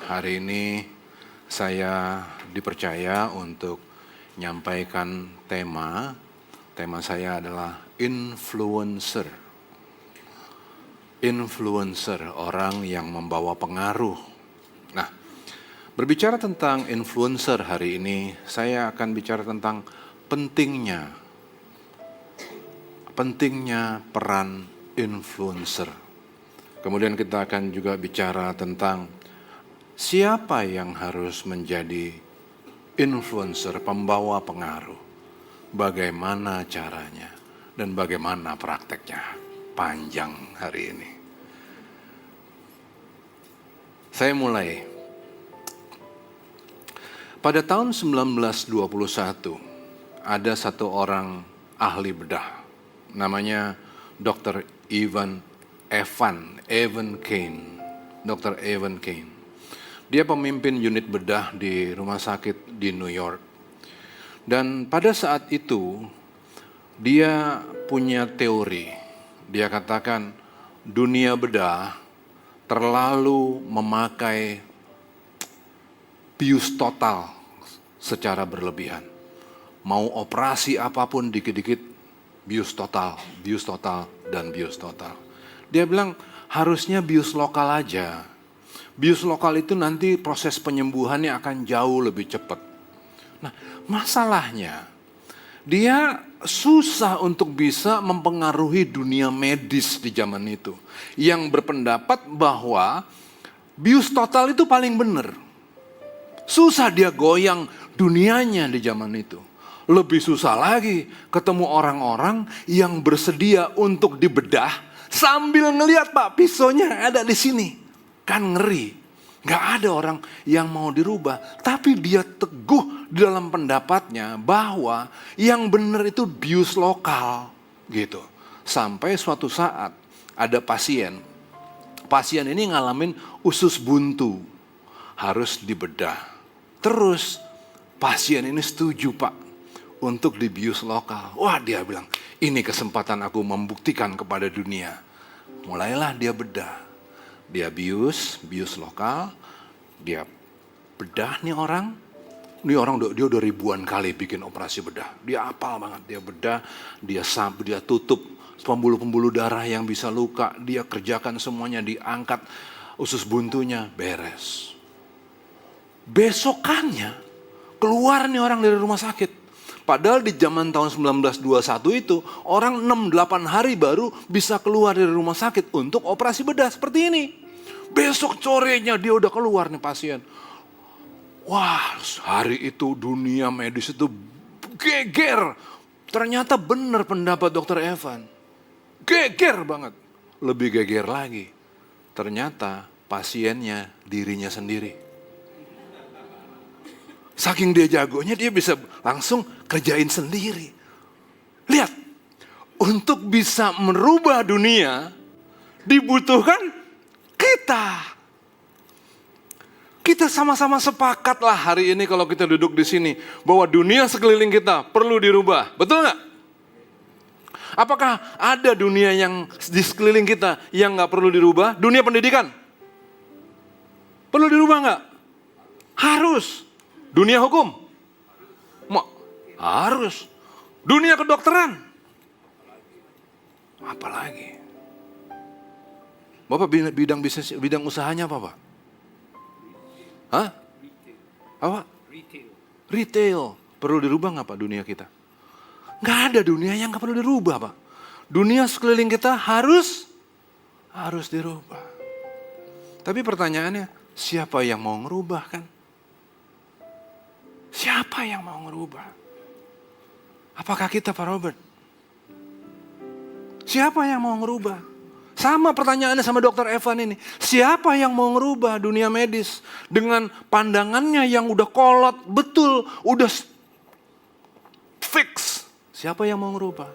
Hari ini saya dipercaya untuk menyampaikan tema. Tema saya adalah influencer. Influencer, orang yang membawa pengaruh. Nah, berbicara tentang influencer hari ini, saya akan bicara tentang pentingnya peran influencer. Kemudian kita akan juga bicara tentang siapa yang harus menjadi influencer, pembawa pengaruh. Bagaimana caranya dan bagaimana prakteknya. Panjang hari ini. Saya mulai. Pada tahun 1921 ada satu orang ahli bedah. Namanya Dr. Evan Kane. Dr. Evan Kane. Dia pemimpin unit bedah di rumah sakit di New York. Dan pada saat itu dia punya teori. Dia katakan dunia bedah terlalu memakai bius total secara berlebihan. Mau operasi apapun dikit-dikit bius total, dan bius total. Dia bilang harusnya bius lokal aja. Bius lokal itu nanti proses penyembuhannya akan jauh lebih cepat. Nah, masalahnya dia susah untuk bisa mempengaruhi dunia medis di zaman itu. Yang berpendapat bahwa bius total itu paling benar. Susah dia goyang dunianya di zaman itu. Lebih susah lagi ketemu orang-orang yang bersedia untuk dibedah sambil ngelihat Pak pisaunya ada di sini. Kan ngeri. Gak ada orang yang mau dirubah. Tapi dia teguh di dalam pendapatnya bahwa yang benar itu bius lokal. Gitu. Sampai suatu saat ada pasien. Pasien ini ngalamin usus buntu. Harus dibedah. Terus pasien ini setuju Pak untuk dibius lokal. Wah dia bilang ini kesempatan aku membuktikan kepada dunia. Mulailah dia bedah. Dia bius lokal, dia bedah nih orang dia udah ribuan kali bikin operasi bedah. Dia hafal banget, dia bedah, dia tutup pembuluh-pembuluh darah yang bisa luka, dia kerjakan semuanya, diangkat usus buntunya, beres. Besokannya keluar nih orang dari rumah sakit. Padahal di zaman tahun 1921 itu, orang 6-8 hari baru bisa keluar dari rumah sakit untuk operasi bedah seperti ini. Besok sorenya dia udah keluar nih pasien. Wah, hari itu dunia medis itu geger. Ternyata benar pendapat Dr. Evan. Geger banget. Lebih geger lagi. Ternyata pasiennya dirinya sendiri. Saking dia jagonya, dia bisa langsung kerjain sendiri. Lihat, untuk bisa merubah dunia, dibutuhkan kita. Kita sama-sama sepakatlah hari ini kalau kita duduk di sini, bahwa dunia sekeliling kita perlu dirubah. Betul nggak? Apakah ada dunia yang di sekeliling kita yang nggak perlu dirubah? Dunia pendidikan. Perlu dirubah nggak? Harus. Dunia hukum? Harus. Dunia kedokteran? Apalagi? Bapak bidang bisnis, bidang usahanya apa Pak? Hah? Apa? Retail. Perlu dirubah nggak Pak dunia kita? Nggak ada dunia yang nggak perlu dirubah Pak. Dunia sekeliling kita harus dirubah. Tapi pertanyaannya, siapa yang mau ngerubah kan? Siapa yang mau ngerubah? Apakah kita Pak Robert? Siapa yang mau ngerubah? Sama pertanyaannya sama Dr. Evan ini. Siapa yang mau ngerubah dunia medis? Dengan pandangannya yang udah kolot, betul, udah fix. Siapa yang mau ngerubah?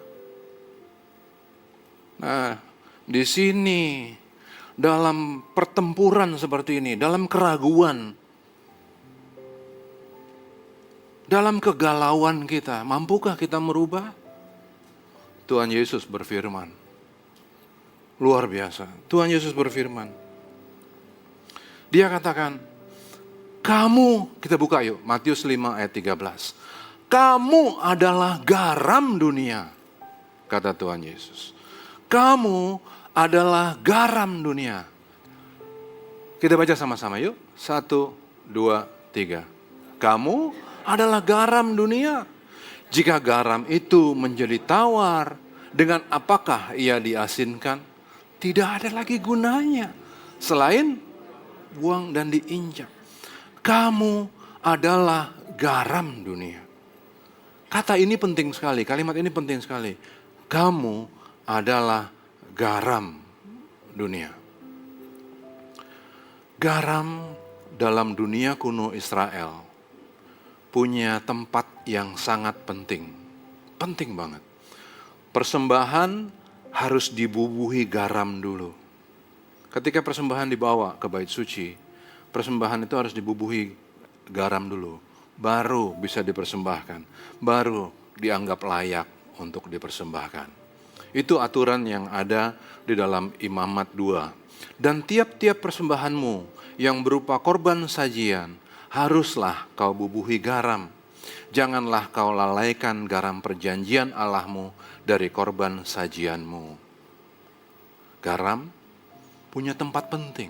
Nah, di sini, dalam pertempuran seperti ini, dalam keraguan, dalam kegalauan kita, mampukah kita merubah? Tuhan Yesus berfirman. Luar biasa. Tuhan Yesus berfirman. Dia katakan, Kamu, kita buka yuk, Matius 5 ayat 13. Kamu adalah garam dunia, kata Tuhan Yesus. Kamu adalah garam dunia. Kita baca sama-sama yuk. 1, 2, 3. Kamu adalah garam dunia. Jika garam itu menjadi tawar, dengan apakah ia diasinkan? Tidak ada lagi gunanya selain buang dan diinjak. Kamu adalah garam dunia. Kata ini penting sekali, kalimat ini penting sekali. Kamu adalah garam dunia. Garam dalam dunia kuno Israel punya tempat yang sangat penting. Penting banget. Persembahan harus dibubuhi garam dulu. Ketika persembahan dibawa ke bait suci, persembahan itu harus dibubuhi garam dulu. Baru bisa dipersembahkan. Baru dianggap layak untuk dipersembahkan. Itu aturan yang ada di dalam Imamat 2. Dan tiap-tiap persembahanmu yang berupa korban sajian, haruslah kau bubuhi garam. Janganlah kau lalaikan garam perjanjian Allahmu dari korban sajianmu. Garam punya tempat penting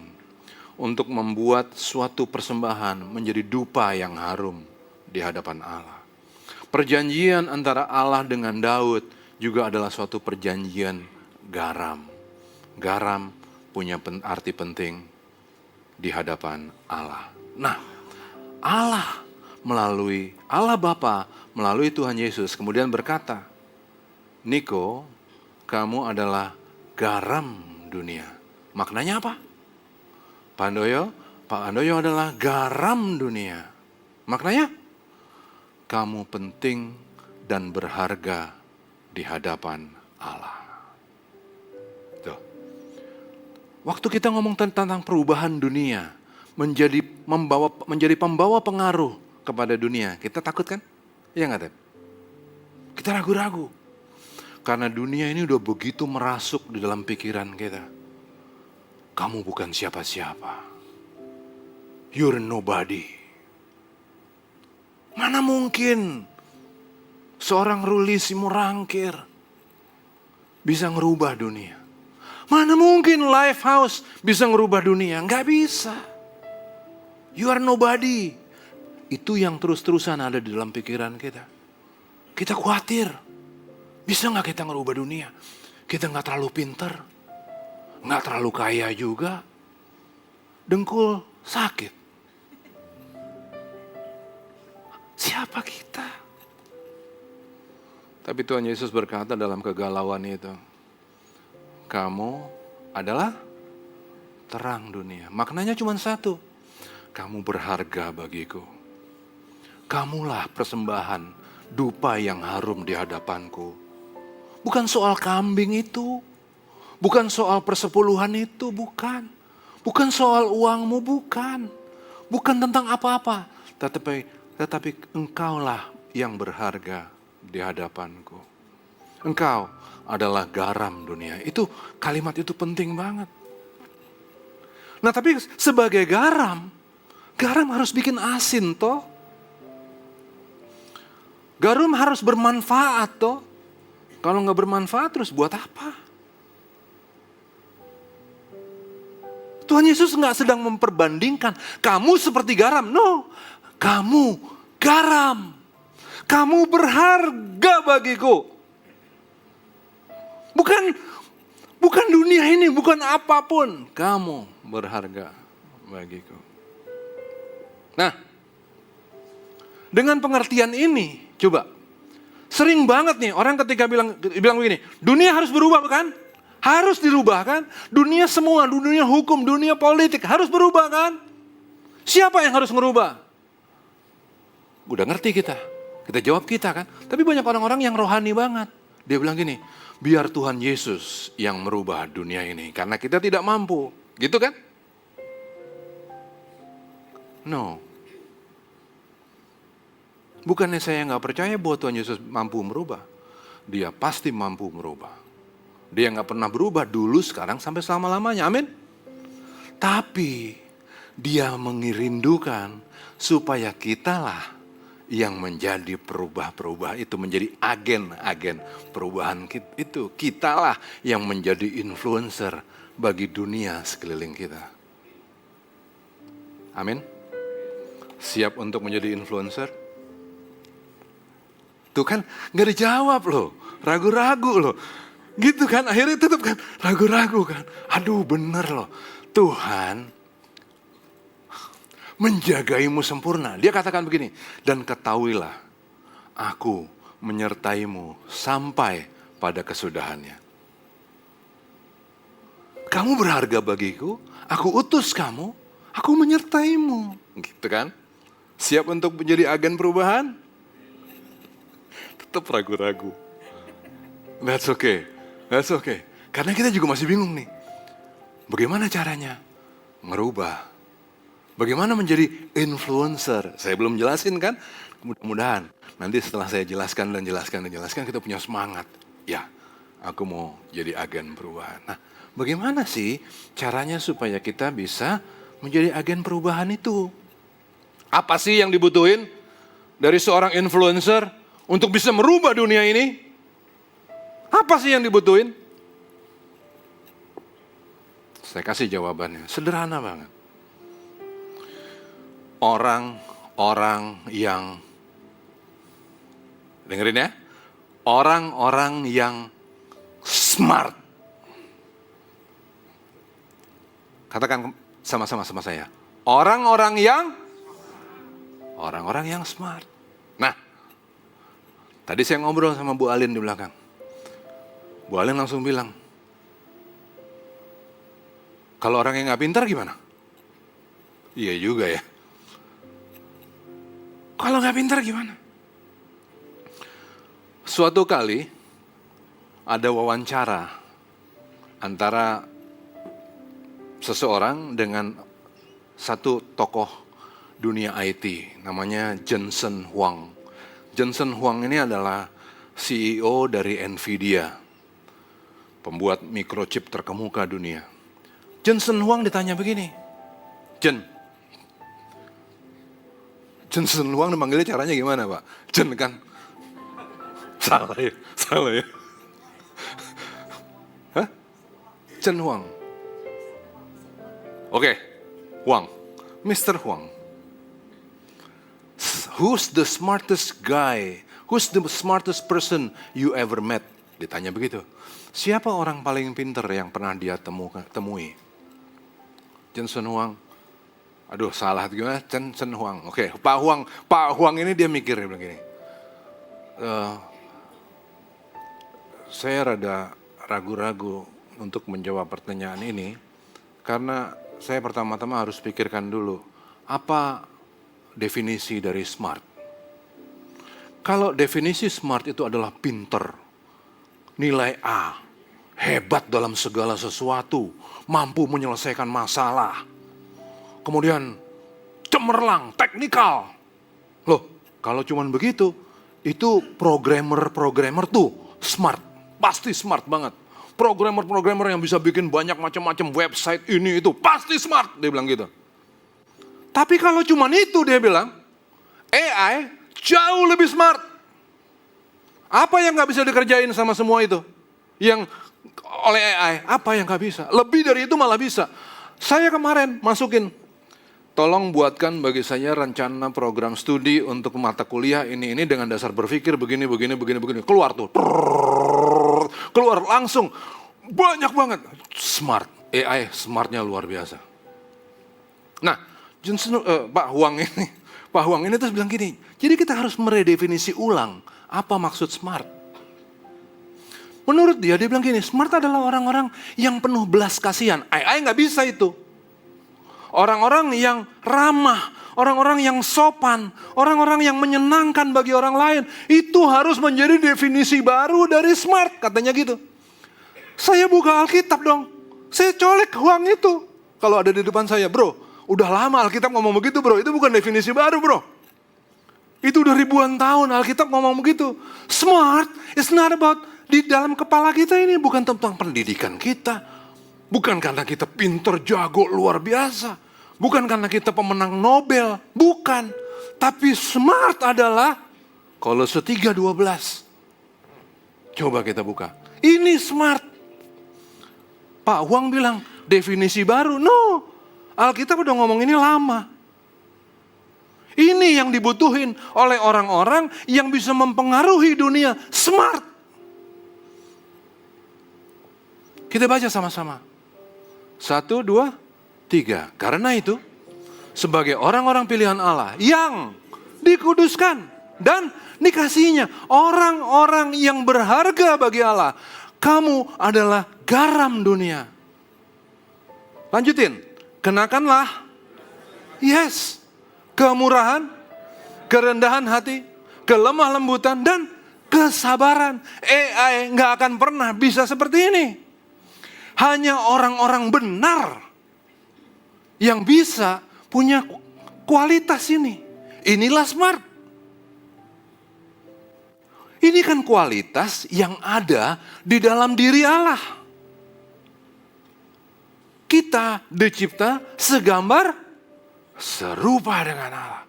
untuk membuat suatu persembahan menjadi dupa yang harum di hadapan Allah. Perjanjian antara Allah dengan Daud juga adalah suatu perjanjian garam. Garam punya arti penting di hadapan Allah. Nah, Allah Bapa melalui Tuhan Yesus kemudian berkata, Niko, kamu adalah garam dunia. Maknanya apa? Pak Handoyo adalah garam dunia. Maknanya, kamu penting dan berharga di hadapan Allah. Tuh. Waktu kita ngomong tentang perubahan dunia, menjadi pembawa pengaruh kepada dunia, kita takut kan? Iya nggak, Tep? Kita ragu-ragu. Karena dunia ini udah begitu merasuk di dalam pikiran kita. Kamu bukan siapa-siapa. You're nobody. Mana mungkin seorang Ruli Simorangkir bisa ngerubah dunia? Mana mungkin Lifehouse bisa ngerubah dunia? Nggak bisa. You are nobody. Itu yang terus-terusan ada di dalam pikiran kita. Kita khawatir. Bisa nggak kita ngerubah dunia? Kita nggak terlalu pinter. Nggak terlalu kaya juga. Dengkul sakit. Siapa kita? Tapi Tuhan Yesus berkata dalam kegalauan itu, kamu adalah terang dunia. Maknanya cuma satu, kamu berharga bagiku. Kamulah persembahan dupa yang harum di hadapanku. Bukan soal kambing itu, bukan soal persepuluhan itu, bukan. Bukan soal uangmu, bukan. Bukan tentang apa-apa, tetapi engkaulah yang berharga di hadapanku. Engkau adalah garam dunia. Itu kalimat itu penting banget. Nah, tapi sebagai garam harus bikin asin toh. Garam harus bermanfaat toh. Kalau nggak bermanfaat terus buat apa? Tuhan Yesus nggak sedang memperbandingkan kamu seperti garam. No, kamu garam. Kamu berharga bagiku. Bukan dunia ini, bukan apapun. Kamu berharga bagiku. Nah, dengan pengertian ini, coba. Sering banget nih orang ketika bilang begini, dunia harus berubah kan? Harus dirubah kan? Dunia semua, dunia hukum, dunia politik harus berubah kan? Siapa yang harus merubah? Udah ngerti kita jawab kita kan? Tapi banyak orang-orang yang rohani banget. Dia bilang gini, biar Tuhan Yesus yang merubah dunia ini. Karena kita tidak mampu. Gitu kan? No. Bukannya saya nggak percaya bahwa Tuhan Yesus mampu merubah. Dia pasti mampu merubah. Dia nggak pernah berubah dulu, sekarang, sampai selama-lamanya. Amin. Tapi Dia mengirindukan supaya kitalah yang menjadi perubah-perubah itu, menjadi agen-agen perubahan itu. Kitalah yang menjadi influencer bagi dunia sekeliling kita. Amin. Siap untuk menjadi influencer? Tuh kan gak dijawab loh, ragu-ragu loh. Gitu kan, akhirnya tutup kan, ragu-ragu kan. Aduh bener loh, Tuhan menjagaimu sempurna. Dia katakan begini, dan ketahuilah, aku menyertaimu sampai pada kesudahannya. Kamu berharga bagiku, aku utus kamu, aku menyertaimu. Gitu kan? Siap untuk menjadi agen perubahan? Tetap ragu-ragu. That's okay. That's okay. Karena kita juga masih bingung nih. Bagaimana caranya merubah? Bagaimana menjadi influencer? Saya belum jelasin kan? Mudah-mudahan nanti setelah saya jelaskan kita punya semangat. Ya, aku mau jadi agen perubahan. Nah, bagaimana sih caranya supaya kita bisa menjadi agen perubahan itu? Apa sih yang dibutuhin dari seorang influencer untuk bisa merubah dunia ini? Apa sih yang dibutuhin? Saya kasih jawabannya, sederhana banget. Orang-orang yang, dengerin ya, orang-orang yang smart. Katakan sama-sama sama saya. Orang-orang yang smart. Nah, tadi saya ngobrol sama Bu Alin di belakang. Bu Alin langsung bilang, kalau orang yang gak pintar gimana? Iya juga ya. Kalau gak pintar gimana? Suatu kali ada wawancara antara seseorang dengan satu tokoh dunia IT, namanya Jensen Huang. Jensen Huang ini adalah CEO dari Nvidia, pembuat microchip terkemuka dunia. Jensen Huang ditanya begini, Jensen Huang dipanggilnya caranya gimana Pak? Jen kan? Salah ya. Hah? Jen Huang. Oke, Huang. Mr. Huang. Who's the smartest guy? Who's the smartest person you ever met? Ditanya begitu. Siapa orang paling pintar yang pernah dia temui? Jensen Huang. Aduh salah gimana? Jensen Huang. Oke, Pak Huang ini dia mikir, dia bilang gini. Saya rada ragu-ragu untuk menjawab pertanyaan ini. Karena saya pertama-tama harus pikirkan dulu. Apa definisi dari smart? Kalau definisi smart itu adalah pinter, nilai A, hebat dalam segala sesuatu, mampu menyelesaikan masalah, kemudian cemerlang, teknikal. Loh, kalau cuman begitu, itu programmer tuh smart, pasti smart banget. Programmer yang bisa bikin banyak macam-macam website ini itu, pasti smart, dia bilang gitu. Tapi kalau cuman itu dia bilang, AI jauh lebih smart. Apa yang gak bisa dikerjain sama semua itu? Yang oleh AI, apa yang gak bisa? Lebih dari itu malah bisa. Saya kemarin masukin, tolong buatkan bagi saya rencana program studi untuk mata kuliah ini dengan dasar berpikir begini. Keluar tuh. Keluar langsung. Banyak banget. Smart. AI smartnya luar biasa. Nah, Pak Huang ini terus bilang gini, jadi kita harus meredefinisi ulang apa maksud smart. Menurut dia bilang gini, smart adalah orang-orang yang penuh belas kasihan. AI nggak bisa itu. Orang-orang yang ramah, orang-orang yang sopan, orang-orang yang menyenangkan bagi orang lain, itu harus menjadi definisi baru dari smart, katanya gitu. Saya buka Alkitab dong, saya colek Huang itu. Kalau ada di depan saya, bro, udah lama Alkitab ngomong begitu bro, itu bukan definisi baru bro. Itu udah ribuan tahun Alkitab ngomong begitu. Smart is not about, di dalam kepala kita ini bukan tentang pendidikan kita. Bukan karena kita pinter, jago, luar biasa. Bukan karena kita pemenang Nobel, bukan. Tapi smart adalah Kolose 3:12. Coba kita buka. Ini smart. Pak Huang bilang definisi baru. No, Alkitab udah ngomong ini lama. Ini yang dibutuhin oleh orang-orang yang bisa mempengaruhi dunia. Smart. Kita baca sama-sama. 1, 2, 3. Karena itu, sebagai orang-orang pilihan Allah yang dikuduskan dan dikasihinya, orang-orang yang berharga bagi Allah, kamu adalah garam dunia. Lanjutin, kenakanlah, yes, kemurahan, kerendahan hati, kelemah lembutan, dan kesabaran. AI nggak akan pernah bisa seperti ini. Hanya orang-orang benar yang bisa punya kualitas ini. Inilah smart. Ini kan kualitas yang ada di dalam diri Allah. Kita dicipta segambar serupa dengan Allah.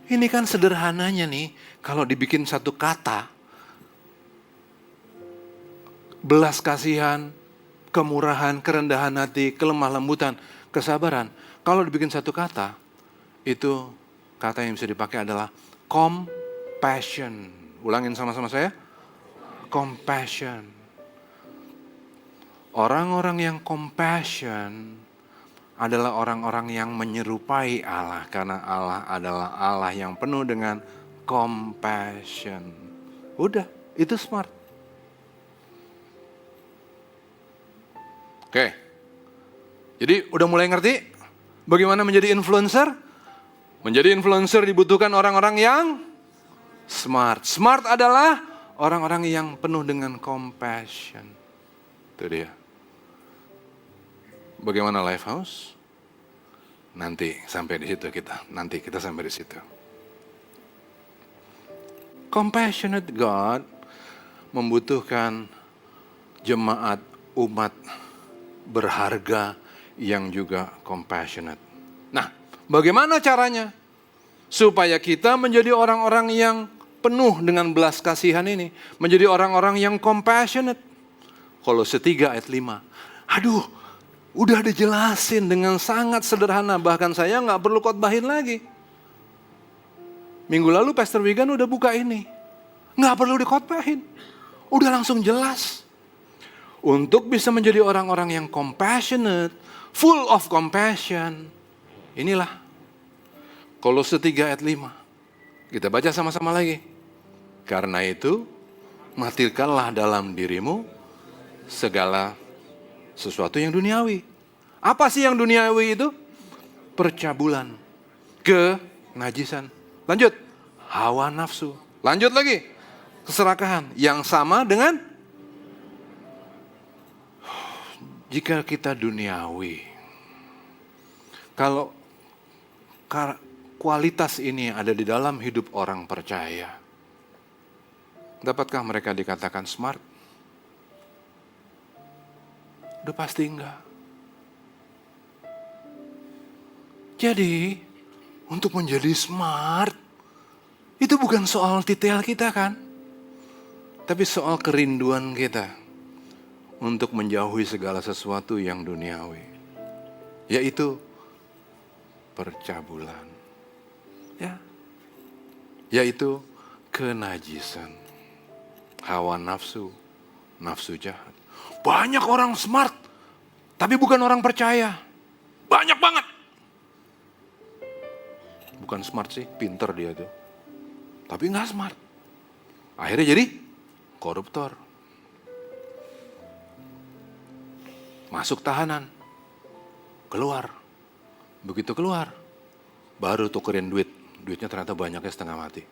Ini kan sederhananya nih, kalau dibikin satu kata, belas kasihan, kemurahan, kerendahan hati, kelemah lembutan, kesabaran. Kalau dibikin satu kata, itu kata yang bisa dipakai adalah compassion. Ulangin sama-sama saya. Compassion. Orang-orang yang compassion adalah orang-orang yang menyerupai Allah. Karena Allah adalah Allah yang penuh dengan compassion. Udah, itu smart. Oke, jadi udah mulai ngerti bagaimana menjadi influencer? Menjadi influencer dibutuhkan orang-orang yang smart. Smart adalah orang-orang yang penuh dengan compassion. Itu dia. Bagaimana Lifehouse? Nanti sampai di situ kita. Nanti kita sampai di situ. Compassionate God membutuhkan jemaat umat berharga yang juga compassionate. Nah, bagaimana caranya supaya kita menjadi orang-orang yang penuh dengan belas kasihan ini, menjadi orang-orang yang compassionate? Kolose 3 ayat 5. Aduh, udah dijelasin dengan sangat sederhana, bahkan saya nggak perlu khotbahin lagi. Minggu lalu Pastor Wigan udah buka ini, nggak perlu dikhotbahin, udah langsung jelas. Untuk bisa menjadi orang-orang yang compassionate, full of compassion. Inilah Kolose 3 ayat 5. Kita baca sama-sama lagi. Karena itu, matikanlah dalam dirimu segala sesuatu yang duniawi. Apa sih yang duniawi itu? Percabulan, kenajisan. Lanjut, hawa nafsu. Lanjut lagi, keserakahan. Yang sama dengan jika kita duniawi, kalau kualitas ini ada di dalam hidup orang percaya, dapatkah mereka dikatakan smart? Udah pasti enggak. Jadi, untuk menjadi smart, itu bukan soal detail kita kan, tapi soal kerinduan kita untuk menjauhi segala sesuatu yang duniawi, yaitu percabulan, yaitu kenajisan, hawa nafsu, nafsu jahat. Banyak orang smart, tapi bukan orang percaya. Banyak banget. Bukan smart sih, pinter dia tuh, tapi nggak smart. Akhirnya jadi koruptor. Masuk tahanan, keluar. Begitu keluar, baru tukerin duit. Duitnya ternyata banyaknya setengah mati.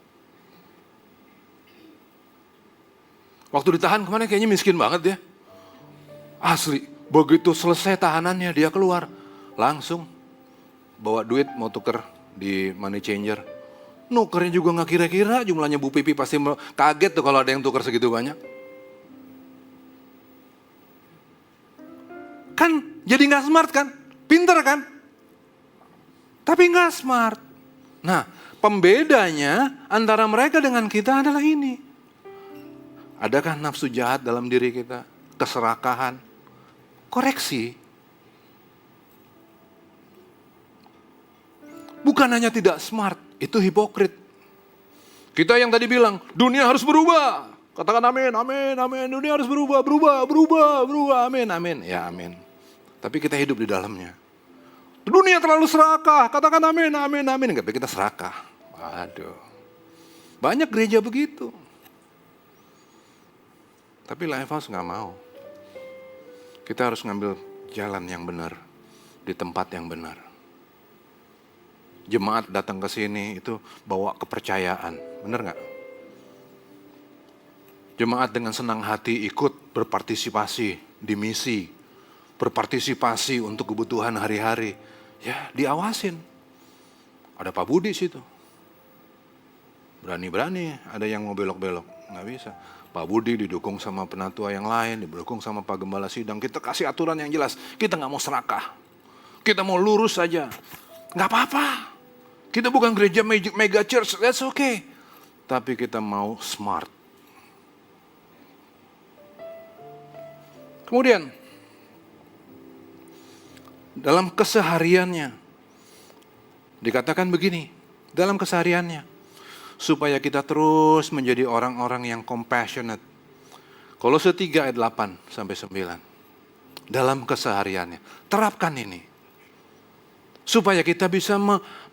Waktu ditahan kemana kayaknya miskin banget dia. Asli, begitu selesai tahanannya dia keluar. Langsung bawa duit mau tuker di money changer. Nukernya juga gak kira-kira, jumlahnya Bu Pipi pasti kaget tuh kalau ada yang tuker segitu banyak. Kan jadi gak smart kan? Pinter kan? Tapi nggak smart. Nah, pembedanya antara mereka dengan kita adalah ini. Adakah nafsu jahat dalam diri kita? Keserakahan? Koreksi. Bukan hanya tidak smart, itu hipokrit. Kita yang tadi bilang, dunia harus berubah. Katakan amin, amin, amin. Dunia harus berubah, amin, amin. Ya amin. Tapi kita hidup di dalamnya. Dunia terlalu serakah, katakan amin, amin, amin. Tapi kita serakah. Waduh. Banyak gereja begitu. Tapi Lifehouse gak mau. Kita harus ngambil jalan yang benar. Di tempat yang benar. Jemaat datang ke sini itu bawa kepercayaan. Benar gak? Jemaat dengan senang hati ikut berpartisipasi di misi. Berpartisipasi untuk kebutuhan hari-hari. Ya diawasin. Ada Pak Budi situ. Berani-berani ada yang mau belok-belok. Gak bisa. Pak Budi didukung sama penatua yang lain. Didukung sama Pak Gembala Sidang. Kita kasih aturan yang jelas. Kita gak mau serakah. Kita mau lurus saja. Gak apa-apa. Kita bukan gereja mega church. That's okay. Tapi kita mau smart. Kemudian. Dalam kesehariannya. Dikatakan begini. Dalam kesehariannya. Supaya kita terus menjadi orang-orang yang compassionate. Kolose 3 ayat 8 sampai 9. Dalam kesehariannya. Terapkan ini. Supaya kita bisa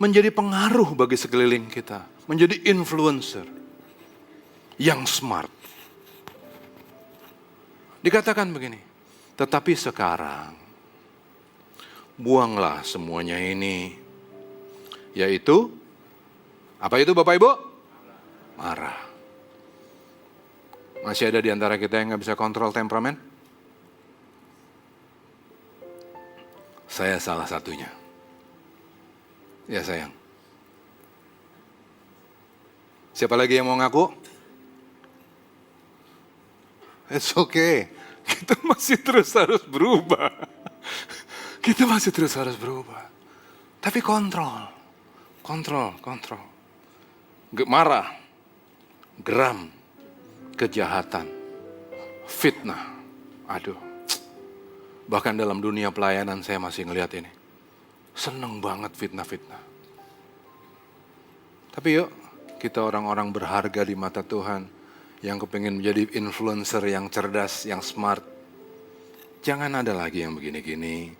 menjadi pengaruh bagi sekeliling kita. Menjadi influencer. Yang smart. Dikatakan begini. Tetapi sekarang. Buanglah semuanya ini. Yaitu. Apa itu Bapak Ibu? Marah. Masih ada di antara kita yang gak bisa kontrol temperamen? Saya salah satunya. Ya sayang. Siapa lagi yang mau ngaku? It's okay. Kita masih terus harus berubah. Kita masih terus harus berubah. Tapi kontrol. Kontrol. Marah. Geram. Kejahatan. Fitnah. Aduh. Bahkan dalam dunia pelayanan saya masih ngelihat ini. Seneng banget fitnah-fitnah. Tapi yuk, kita orang-orang berharga di mata Tuhan, yang kepingin menjadi influencer yang cerdas, yang smart. Jangan ada lagi yang begini-gini.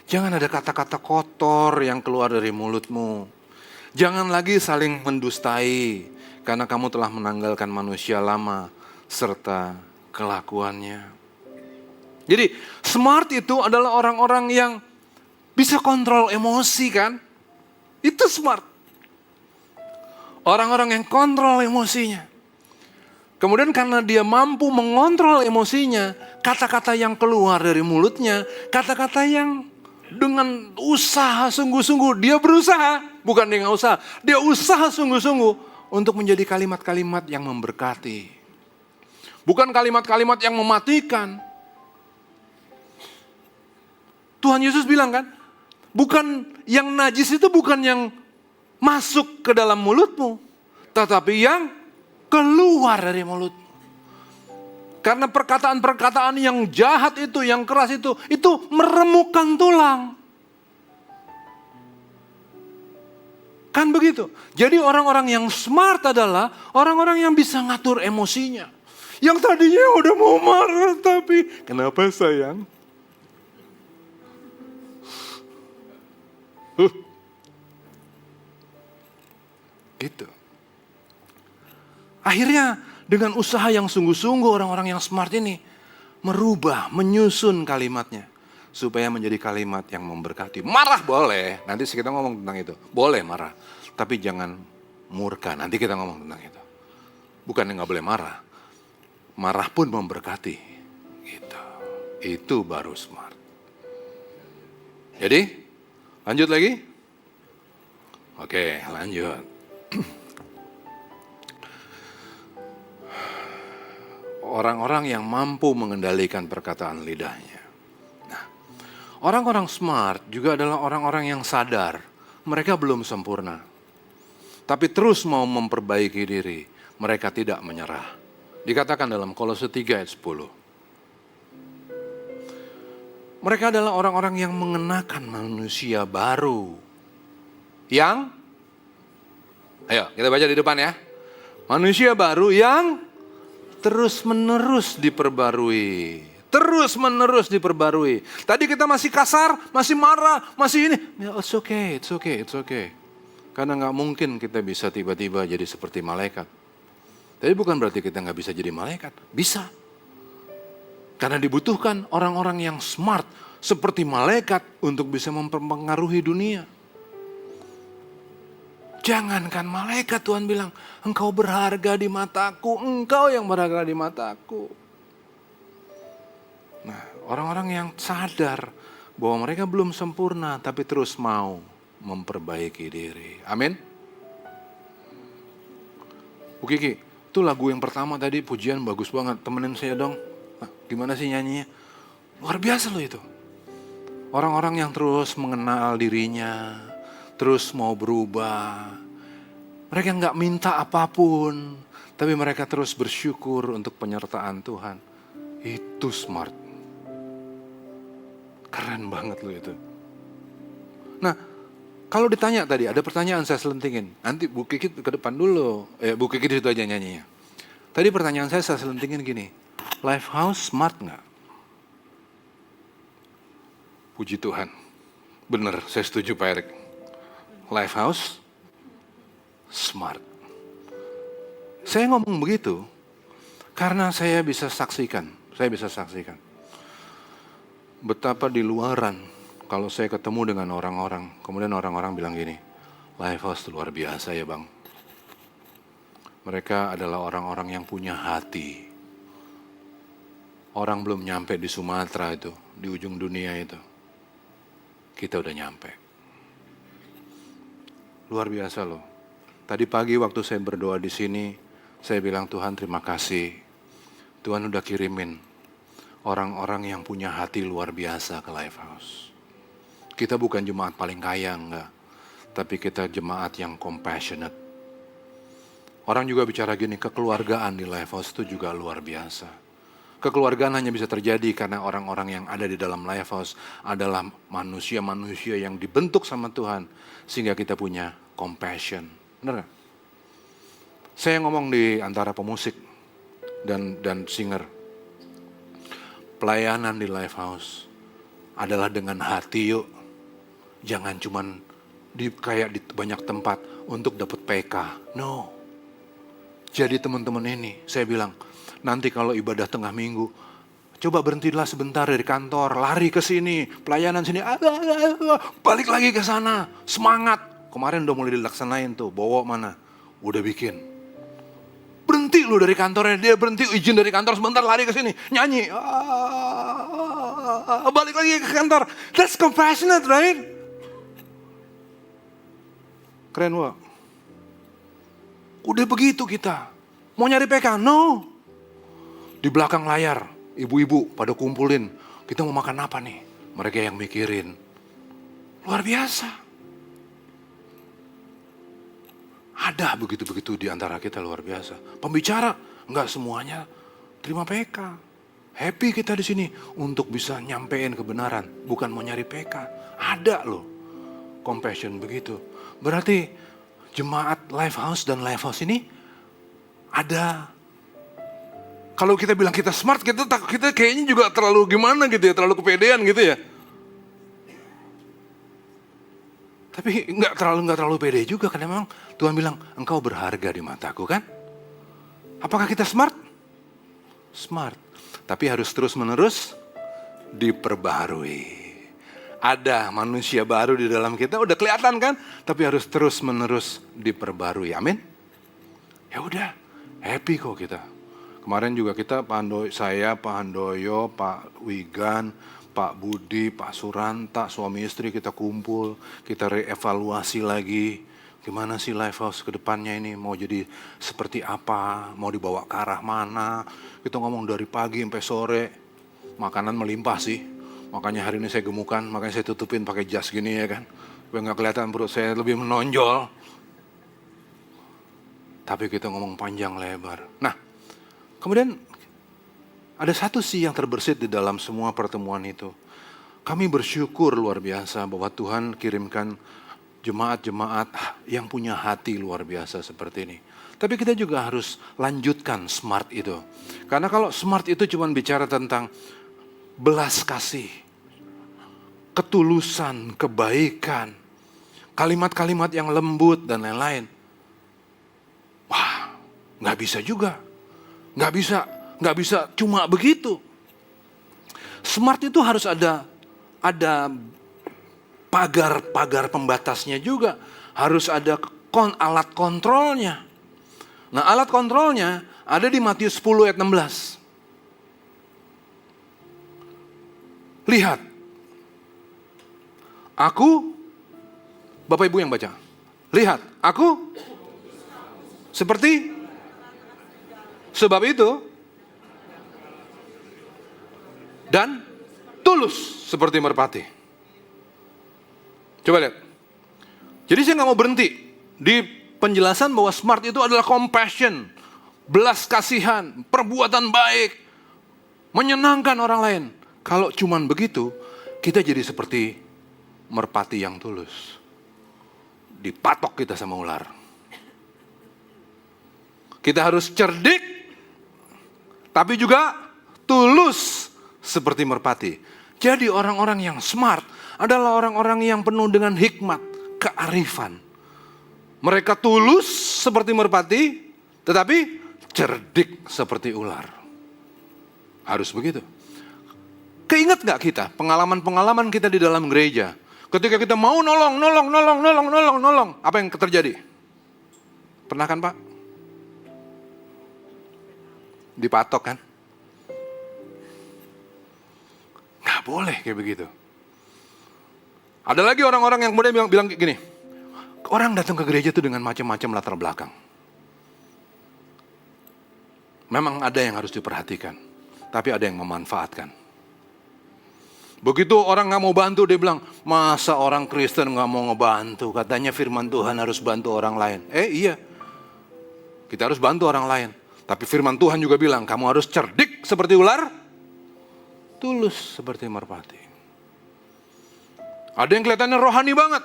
Jangan ada kata-kata kotor yang keluar dari mulutmu. Jangan lagi saling mendustai, karena kamu telah menanggalkan manusia lama, serta kelakuannya. Jadi, smart itu adalah orang-orang yang bisa kontrol emosi kan? Itu smart. Orang-orang yang kontrol emosinya. Kemudian karena dia mampu mengontrol emosinya, kata-kata yang keluar dari mulutnya, kata-kata yang dengan usaha sungguh-sungguh, dia berusaha, bukan dia nggak usaha, dia usaha sungguh-sungguh untuk menjadi kalimat-kalimat yang memberkati. Bukan kalimat-kalimat yang mematikan. Tuhan Yesus bilang kan, bukan yang najis itu bukan yang masuk ke dalam mulutmu, tetapi yang keluar dari mulutmu. Karena perkataan-perkataan yang jahat itu, yang keras itu meremukkan tulang. Kan begitu. Jadi orang-orang yang smart adalah orang-orang yang bisa ngatur emosinya. Yang tadinya udah mau marah tapi, kenapa sayang? Gitu. Akhirnya dengan usaha yang sungguh-sungguh orang-orang yang smart ini merubah, menyusun kalimatnya supaya menjadi kalimat yang memberkati. Marah boleh, nanti kita ngomong tentang itu. Boleh marah, tapi jangan murka. Nanti kita ngomong tentang itu. Bukan yang nggak boleh marah, marah pun memberkati. Gitu. Itu baru smart. Jadi lanjut lagi. Oke, lanjut. Orang-orang yang mampu mengendalikan perkataan lidahnya. Nah, Orang-orang smart juga adalah orang-orang yang sadar mereka belum sempurna. Tapi terus mau memperbaiki diri, mereka tidak menyerah. Dikatakan dalam Kolose 3 ayat 10. Mereka adalah orang-orang yang mengenakan manusia baru. Yang, ayo kita baca di depan ya. Manusia baru yang terus-menerus diperbarui. Terus-menerus diperbarui. Tadi kita masih kasar, masih marah, masih ini. Ya, it's okay. Karena gak mungkin kita bisa tiba-tiba jadi seperti malaikat. Tapi bukan berarti kita gak bisa jadi malaikat. Bisa. Karena dibutuhkan orang-orang yang smart seperti malaikat untuk bisa mempengaruhi dunia. Jangankan malaikat, Tuhan bilang, engkau berharga di mataku, engkau yang berharga di mataku. Nah, orang-orang yang sadar bahwa mereka belum sempurna tapi terus mau memperbaiki diri. Amin. Bu Kiki, itu lagu yang pertama tadi pujian bagus banget, temenin saya dong. Nah, gimana sih nyanyinya? Luar biasa loh itu. Orang-orang yang terus mengenal dirinya, terus mau berubah. Mereka nggak minta apapun, tapi mereka terus bersyukur untuk penyertaan Tuhan. Itu smart. Keren banget loh itu. Nah, kalau ditanya tadi, ada pertanyaan saya selentingin. Nanti Bu Kiki ke depan dulu. Bu Kiki di situ aja nyanyinya. Tadi pertanyaan saya selentingin gini. Lifehouse smart nggak? Puji Tuhan. Bener, saya setuju Pak Erik. Lifehouse smart. Saya ngomong begitu karena saya bisa saksikan betapa di luaran kalau saya ketemu dengan orang-orang, kemudian orang-orang bilang gini, Lifehouse luar biasa ya Bang. Mereka adalah orang-orang yang punya hati. Orang belum nyampe di Sumatera itu, di ujung dunia itu. Kita udah nyampe. Luar biasa loh. Tadi pagi waktu saya berdoa di sini, saya bilang Tuhan terima kasih. Tuhan udah kirimin orang-orang yang punya hati luar biasa ke Lifehouse. Kita bukan jemaat paling kaya, enggak. Tapi kita jemaat yang compassionate. Orang juga bicara gini, kekeluargaan di Lifehouse itu juga luar biasa. Kekeluargaan hanya bisa terjadi karena orang-orang yang ada di dalam Lifehouse adalah manusia-manusia yang dibentuk sama Tuhan. Sehingga kita punya compassion. Benar gak? Saya ngomong di antara pemusik dan singer. Pelayanan di Lifehouse adalah dengan hati yuk. Jangan cuman kayak di banyak tempat untuk dapat PK. No. Jadi teman-teman ini, saya bilang, nanti kalau ibadah tengah minggu, coba berhentilah sebentar dari kantor, lari ke sini, pelayanan sini, balik lagi ke sana, semangat. Kemarin udah mulai dilaksanain tuh, bawa mana? Udah bikin. Berhenti lu dari kantornya, dia berhenti izin dari kantor sebentar, lari ke sini, nyanyi. Balik lagi ke kantor. That's compassionate, right? Keren wah. Udah begitu kita. Mau nyari PK? No. Di belakang layar, ibu-ibu pada kumpulin. Kita mau makan apa nih? Mereka yang mikirin. Luar biasa. Ada begitu-begitu di antara kita luar biasa. Pembicara, enggak semuanya terima PK. Happy kita di sini untuk bisa nyampein kebenaran. Bukan mau nyari PK. Ada loh. Compassion begitu. Berarti jemaat Lifehouse dan Lifehouse ini ada. Kalau kita bilang kita smart, kita kayaknya juga terlalu gimana gitu ya, terlalu kepedean gitu ya. Tapi nggak terlalu pede juga karena memang Tuhan bilang engkau berharga di mataku kan. Apakah kita smart? Smart. Tapi harus terus-menerus diperbaharui. Ada manusia baru di dalam kita, udah kelihatan kan? Tapi harus terus-menerus diperbarui. Amin. Ya udah, happy kok kita. Kemarin juga kita, saya, Pak Handoyo, Pak Wigan, Pak Budi, Pak Suranta, suami istri kita kumpul, kita reevaluasi lagi. Gimana sih Lifehouse ke depannya ini, mau jadi seperti apa, mau dibawa ke arah mana. Kita ngomong dari pagi sampai sore, makanan melimpah sih. Makanya hari ini saya gemukan, makanya saya tutupin pakai jas gini ya kan. Supaya nggak kelihatan perut saya lebih menonjol. Tapi kita ngomong panjang lebar. Nah, kemudian ada satu sih yang terbersit di dalam semua pertemuan itu. Kami bersyukur luar biasa bahwa Tuhan kirimkan jemaat-jemaat yang punya hati luar biasa seperti ini. Tapi kita juga harus lanjutkan smart itu. Karena kalau smart itu cuma bicara tentang belas kasih, ketulusan, kebaikan, kalimat-kalimat yang lembut dan lain-lain. Wah, nggak bisa juga. Nggak bisa cuma begitu. Smart itu harus ada pagar pembatasnya juga. Harus ada alat kontrolnya. Nah, alat kontrolnya ada di Matius 10 ayat 16. Lihat. Aku, Bapak Ibu yang baca. Lihat, aku seperti, sebab itu, dan tulus seperti merpati. Coba lihat. Jadi saya nggak mau berhenti di penjelasan bahwa smart itu adalah compassion, belas kasihan, perbuatan baik, menyenangkan orang lain. Kalau cuman begitu, kita jadi seperti merpati yang tulus. Dipatok kita sama ular. Kita harus cerdik, tapi juga tulus seperti merpati. Jadi orang-orang yang smart adalah orang-orang yang penuh dengan hikmat, kearifan. Mereka tulus seperti merpati, tetapi cerdik seperti ular. Harus begitu. Keinget gak kita pengalaman-pengalaman kita di dalam gereja? Ketika kita mau nolong. Apa yang terjadi? Pernah kan Pak? Dipatok kan? Gak boleh kayak begitu. Ada lagi orang-orang yang kemudian bilang gini. Orang datang ke gereja itu dengan macam-macam latar belakang. Memang ada yang harus diperhatikan. Tapi ada yang memanfaatkan. Begitu orang gak mau bantu, dia bilang, masa orang Kristen gak mau ngebantu? Katanya firman Tuhan harus bantu orang lain. Iya, kita harus bantu orang lain. Tapi firman Tuhan juga bilang, kamu harus cerdik seperti ular, tulus seperti merpati. Ada yang kelihatannya rohani banget.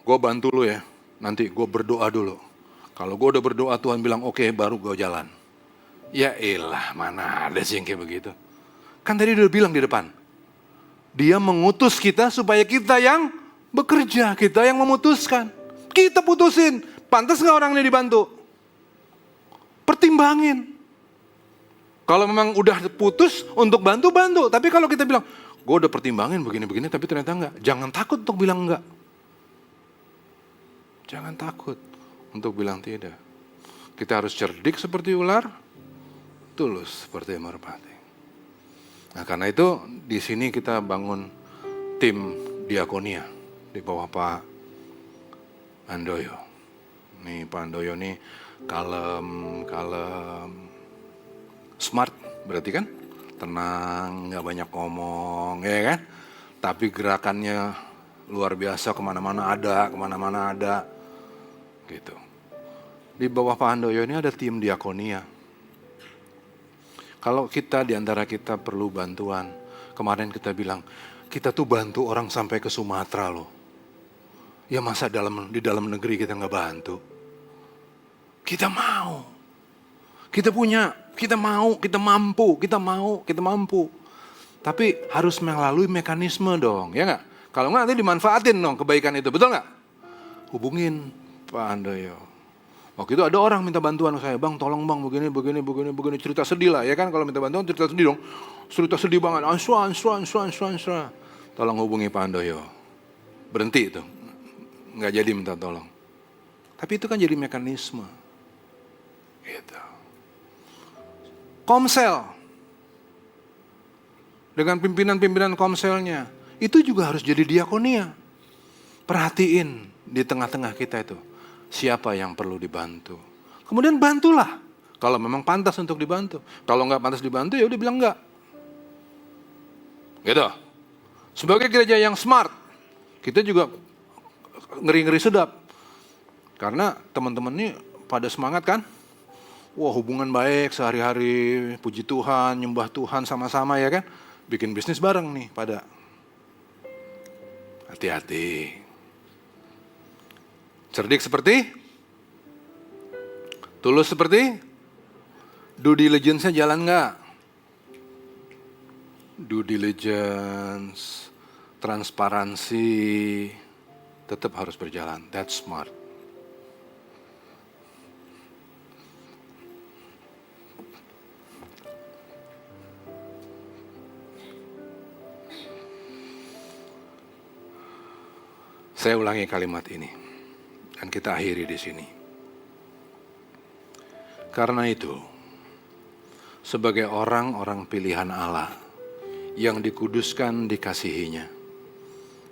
Gue bantu lu ya, nanti gue berdoa dulu. Kalau gue udah berdoa, Tuhan bilang oke, baru gue jalan. Ya elah, mana ada sih yang kayak begitu. Kan tadi udah bilang di depan. Dia mengutus kita supaya kita yang bekerja, kita yang memutuskan. Kita putusin, pantas gak orang ini dibantu? Pertimbangin. Kalau memang udah putus untuk bantu. Tapi kalau kita bilang, gue udah pertimbangin begini-begini tapi ternyata enggak. Jangan takut untuk bilang enggak. Jangan takut untuk bilang tidak. Kita harus cerdik seperti ular, tulus seperti merpati. Nah karena itu di sini kita bangun tim diakonia di bawah Pak Handoyo. Nih Pak Handoyo nih kalem, smart berarti kan, tenang, nggak banyak ngomong, ya kan? Tapi gerakannya luar biasa, kemana-mana ada, gitu. Di bawah Pak Handoyo ini ada tim diakonia. Kalau kita di antara kita perlu bantuan, kemarin kita bilang, kita tuh bantu orang sampai ke Sumatera loh. Ya masa di dalam negeri kita nggak bantu? Kita mau. Kita punya, kita mau, kita mampu. Tapi harus melalui mekanisme dong, ya nggak? Kalau nggak nanti dimanfaatin dong kebaikan itu, betul nggak? Hubungin Pak Handoyo. Waktu itu ada orang minta bantuan ke saya, bang tolong bang begini, cerita sedih lah ya kan, kalau minta bantuan cerita sedih dong. Cerita sedih banget, ansra. Tolong hubungi Pak Handoyo. Berhenti itu, nggak jadi minta tolong. Tapi itu kan jadi mekanisme. Gitu. Komsel. Dengan pimpinan-pimpinan komselnya. Itu juga harus jadi diakonia. Perhatiin di tengah-tengah kita itu. Siapa yang perlu dibantu. Kemudian bantulah. Kalau memang pantas untuk dibantu. Kalau nggak pantas dibantu ya udah bilang nggak. Gitu. Sebagai gereja yang smart, kita juga ngeri-ngeri sedap. Karena teman-teman ini pada semangat kan? Wah, hubungan baik sehari-hari, puji Tuhan, nyembah Tuhan sama-sama ya kan? Bikin bisnis bareng nih pada. Hati-hati. Cerdik seperti? Tulus seperti? Due diligence-nya jalan nggak? Due diligence, transparansi, tetap harus berjalan. That's smart. Saya ulangi kalimat ini dan kita akhiri di sini. Karena itu, sebagai orang-orang pilihan Allah yang dikuduskan dikasihinya,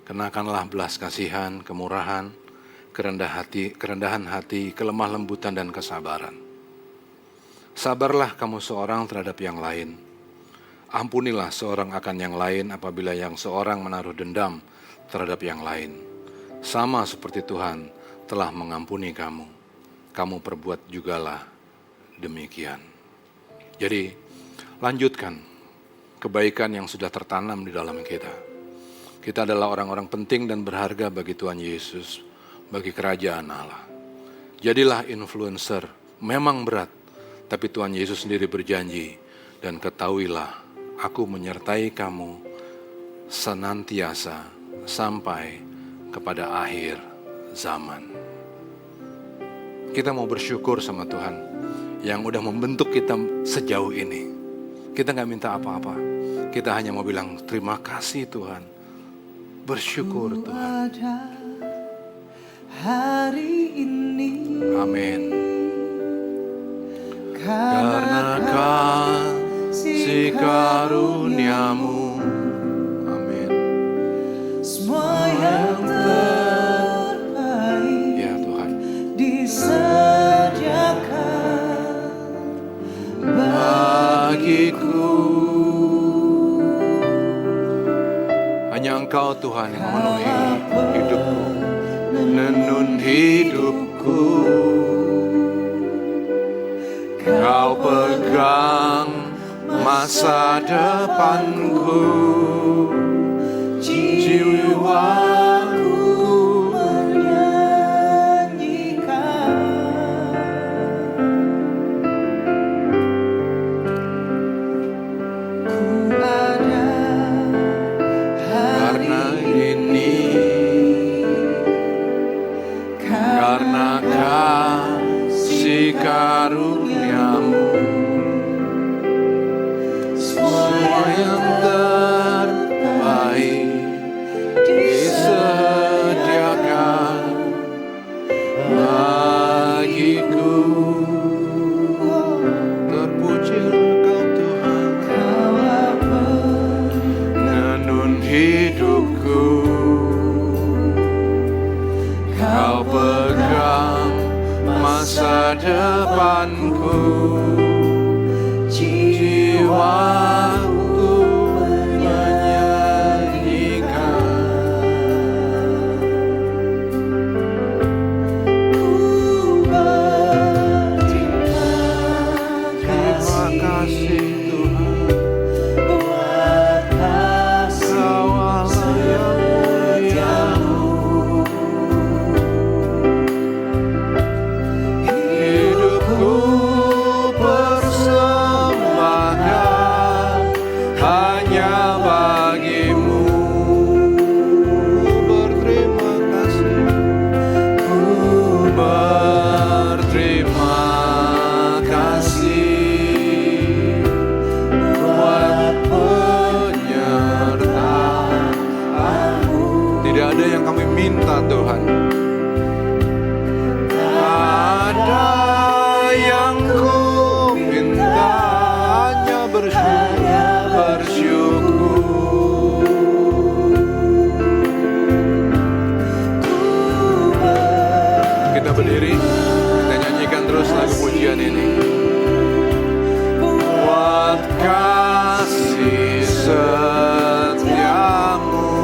kenakanlah belas kasihan, kemurahan, kerendahan hati, kelemah lembutan dan kesabaran. Sabarlah kamu seorang terhadap yang lain. Ampunilah seorang akan yang lain apabila yang seorang menaruh dendam terhadap yang lain. Sama seperti Tuhan telah mengampuni kamu, kamu perbuat jugalah demikian. Jadi, lanjutkan kebaikan yang sudah tertanam di dalam kita. Kita adalah orang-orang penting dan berharga bagi Tuhan Yesus, bagi kerajaan Allah. Jadilah influencer, memang berat, tapi Tuhan Yesus sendiri berjanji, dan ketahuilah, aku menyertai kamu senantiasa sampai kepada akhir zaman. Kita mau bersyukur sama Tuhan yang udah membentuk kita sejauh ini. Kita gak minta apa-apa. Kita hanya mau bilang terima kasih Tuhan. Bersyukur Tuhan. Hari ini. Amin. Karena kasih karuniamu. Amin. Semua yang terbaik Ya Tuhan. disediakan bagiku. Hanya Engkau Tuhan yang memenuhi hidupku, menenun hidupku. Kau pegang masa depanku, jiwaku menyanyikan. Ku ada karena ini, karena kasih karuniamu. Semua yang terbaik disediakan bagiku. Terpujilah Kau Tuhan, menenun hidupku. Kau pegang masa depanku, jiwaku menyanyikan. Terima kasih Tuhan, buat kasih Kau Allah yang mulia. Hidupku persembahkan hanya bagimu. Berterima kasih, berterima kasih buat penyertaan-Mu. Tidak ada yang kami minta Tuhan. Ada yang ku minta, hanya bersyukur. Kita berdiri, kita nyanyikan terus lagu pujian ini. Buat kasih setiamu,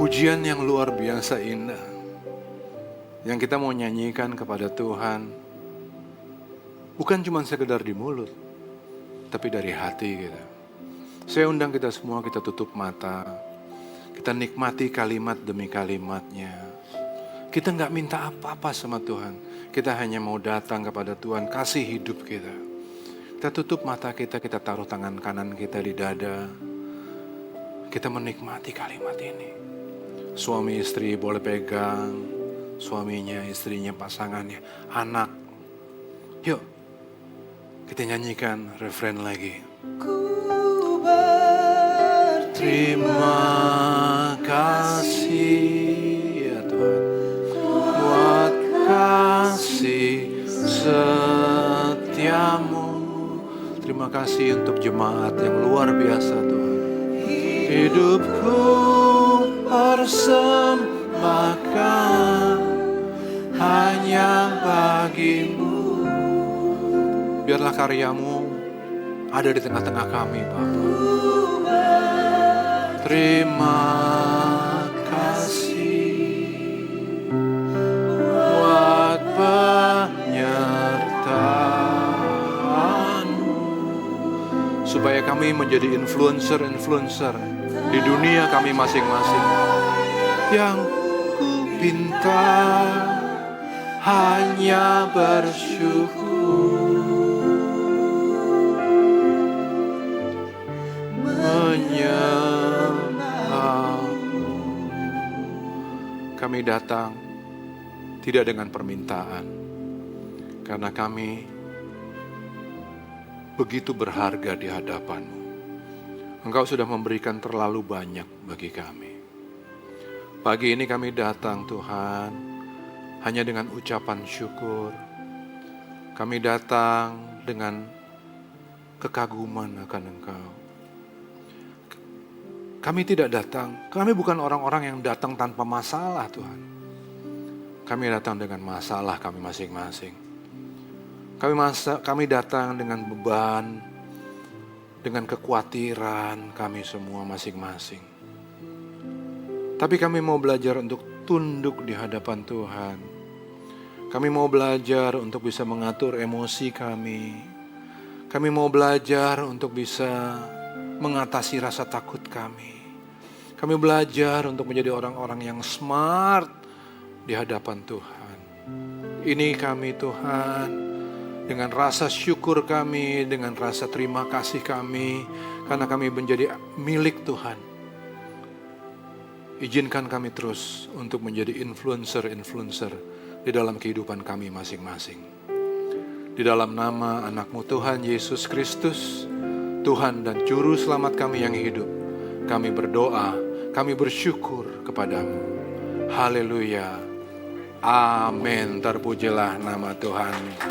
pujian yang luar biasa indah yang kita mau nyanyikan kepada Tuhan, bukan cuma sekedar di mulut, tapi dari hati kita. Saya undang kita semua, kita tutup mata, kita nikmati kalimat demi kalimatnya. Kita nggak minta apa-apa sama Tuhan, kita hanya mau datang kepada Tuhan, kasih hidup kita. Kita tutup mata kita taruh tangan kanan kita di dada. Kita menikmati kalimat ini. Suami istri boleh pegang, suaminya, istrinya, pasangannya, anak. Yuk, kita nyanyikan refren lagi. Ku berterima Terima kasih ya Tuhan, buat kasih setiamu. Terima kasih untuk jemaat yang luar biasa Tuhan. Hidupku persembahkan hanya bagimu. Biarlah karyamu ada di tengah-tengah kami Bapa. Terima kasih buat penyertaan-Mu, supaya kami menjadi influencer di dunia kami masing-masing. Yang ku pinta hanya bersyukur, menyembah-Mu. Kami datang tidak dengan permintaan, karena kami begitu berharga di hadapan-Mu. Engkau sudah memberikan terlalu banyak bagi kami. Pagi ini kami datang Tuhan, hanya dengan ucapan syukur. Kami datang dengan kekaguman akan Engkau. Kami tidak datang, kami bukan orang-orang yang datang tanpa masalah Tuhan. Kami datang dengan masalah kami masing-masing. Kami datang dengan beban, dengan kekhawatiran kami semua masing-masing. Tapi kami mau belajar untuk tunduk di hadapan Tuhan. Kami mau belajar untuk bisa mengatur emosi kami. Kami mau belajar untuk bisa mengatasi rasa takut kami. Kami belajar untuk menjadi orang-orang yang smart di hadapan Tuhan. Ini kami Tuhan, dengan rasa syukur kami, dengan rasa terima kasih kami, karena kami menjadi milik Tuhan. Izinkan kami terus untuk menjadi influencer di dalam kehidupan kami masing-masing. Di dalam nama anak-Mu Tuhan Yesus Kristus, Tuhan dan Juru Selamat kami yang hidup, kami berdoa, kami bersyukur kepadamu. Haleluya. Amin. Terpujilah nama Tuhan.